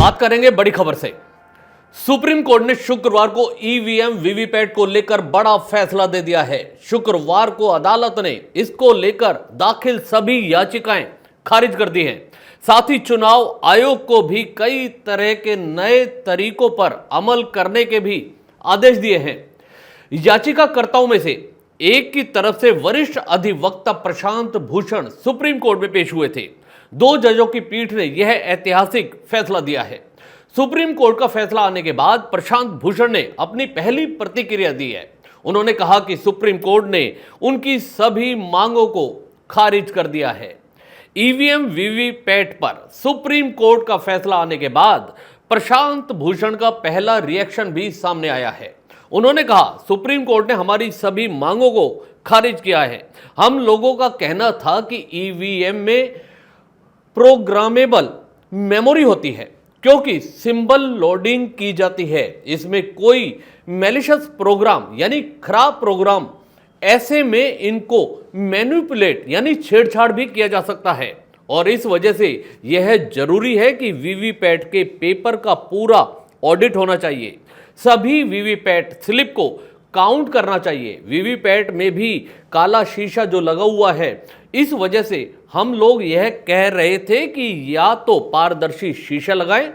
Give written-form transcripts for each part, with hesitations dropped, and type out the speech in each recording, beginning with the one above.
बात करेंगे बड़ी खबर से। सुप्रीम कोर्ट ने शुक्रवार को ईवीएम वीवीपैट को लेकर बड़ा फैसला दे दिया है। शुक्रवार को अदालत ने इसको लेकर दाखिल सभी याचिकाएं खारिज कर दी हैं। साथ ही चुनाव आयोग को भी कई तरह के नए तरीकों पर अमल करने के भी आदेश दिए हैं। याचिकाकर्ताओं में से एक की तरफ से वरिष्ठ अधिवक्ता प्रशांत भूषण सुप्रीम कोर्ट में पेश हुए थे। 2 जजों की पीठ ने यह ऐतिहासिक फैसला दिया है। सुप्रीम कोर्ट का फैसला आने के बाद प्रशांत भूषण ने अपनी पहली प्रतिक्रिया दी है। उन्होंने कहा कि सुप्रीम कोर्ट ने उनकी सभी मांगों को खारिज कर दिया है। ईवीएम वीवीपैट पर सुप्रीम कोर्ट का फैसला आने के बाद प्रशांत भूषण का पहला रिएक्शन भी सामने आया है। उन्होंने कहा, सुप्रीम कोर्ट ने हमारी सभी मांगों को खारिज किया है। हम लोगों का कहना था कि ईवीएम में प्रोग्रामेबल मेमोरी होती है क्योंकि सिंबल लोडिंग की जाती है। इसमें कोई मैलिशियस प्रोग्राम यानी खराब प्रोग्राम, ऐसे में इनको मैनिपुलेट यानी छेड़छाड़ भी किया जा सकता है और इस वजह से यह जरूरी है कि वीवीपैट के पेपर का पूरा ऑडिट होना चाहिए। सभी वीवीपैट स्लिप को काउंट करना चाहिए। वीवीपैट में भी काला शीशा जो लगा हुआ है, इस वजह से हम लोग यह कह रहे थे कि या तो पारदर्शी शीशा लगाएं,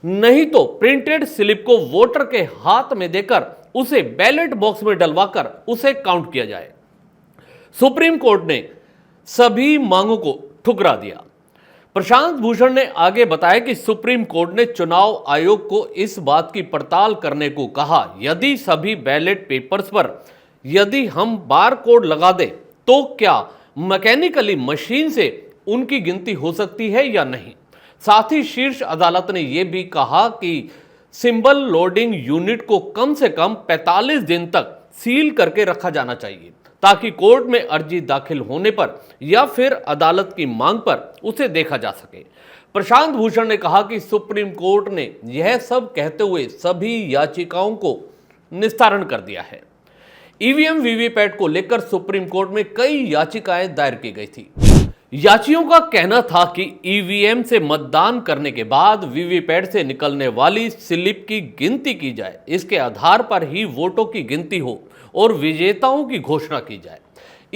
नहीं तो प्रिंटेड स्लिप को वोटर के हाथ में देकर उसे बैलेट बॉक्स में डलवाकर उसे काउंट किया जाए। सुप्रीम कोर्ट ने सभी मांगों को ठुकरा दिया। प्रशांत भूषण ने आगे बताया कि सुप्रीम कोर्ट ने चुनाव आयोग को इस बात की पड़ताल करने को कहा, यदि सभी बैलेट पेपर्स पर यदि हम बार कोड लगा दें तो क्या मैकेनिकली मशीन से उनकी गिनती हो सकती है या नहीं। साथ ही शीर्ष अदालत ने यह भी कहा कि सिंबल लोडिंग यूनिट को कम से कम 45 दिन तक सील करके रखा जाना चाहिए ताकि कोर्ट में अर्जी दाखिल होने पर या फिर अदालत की मांग पर उसे देखा जा सके। प्रशांत भूषण ने कहा कि सुप्रीम कोर्ट ने यह सब कहते हुए सभी याचिकाओं को निस्तारण कर दिया है। ईवीएम वीवीपैट को लेकर सुप्रीम कोर्ट में कई याचिकाएं दायर की गई थी। याचियों का कहना था कि ईवीएम से मतदान करने के बाद वीवीपैट से निकलने वाली स्लिप की गिनती की जाए, इसके आधार पर ही वोटों की गिनती हो और विजेताओं की घोषणा की जाए।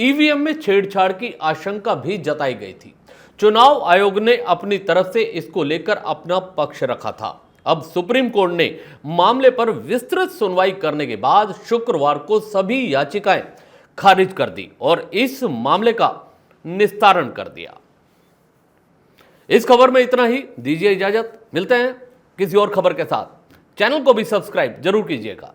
ईवीएम में छेड़छाड़ की आशंका भी जताई गई थी। चुनाव आयोग ने अपनी तरफ से इसको लेकर अपना पक्ष रखा था। अब सुप्रीम कोर्ट ने मामले पर विस्तृत सुनवाई करने के बाद शुक्रवार को सभी याचिकाएं खारिज कर दी और इस मामले का निस्तारण कर दिया। इस खबर में इतना ही। दीजिए इजाजत, मिलते हैं किसी और खबर के साथ। चैनल को भी सब्सक्राइब जरूर कीजिएगा।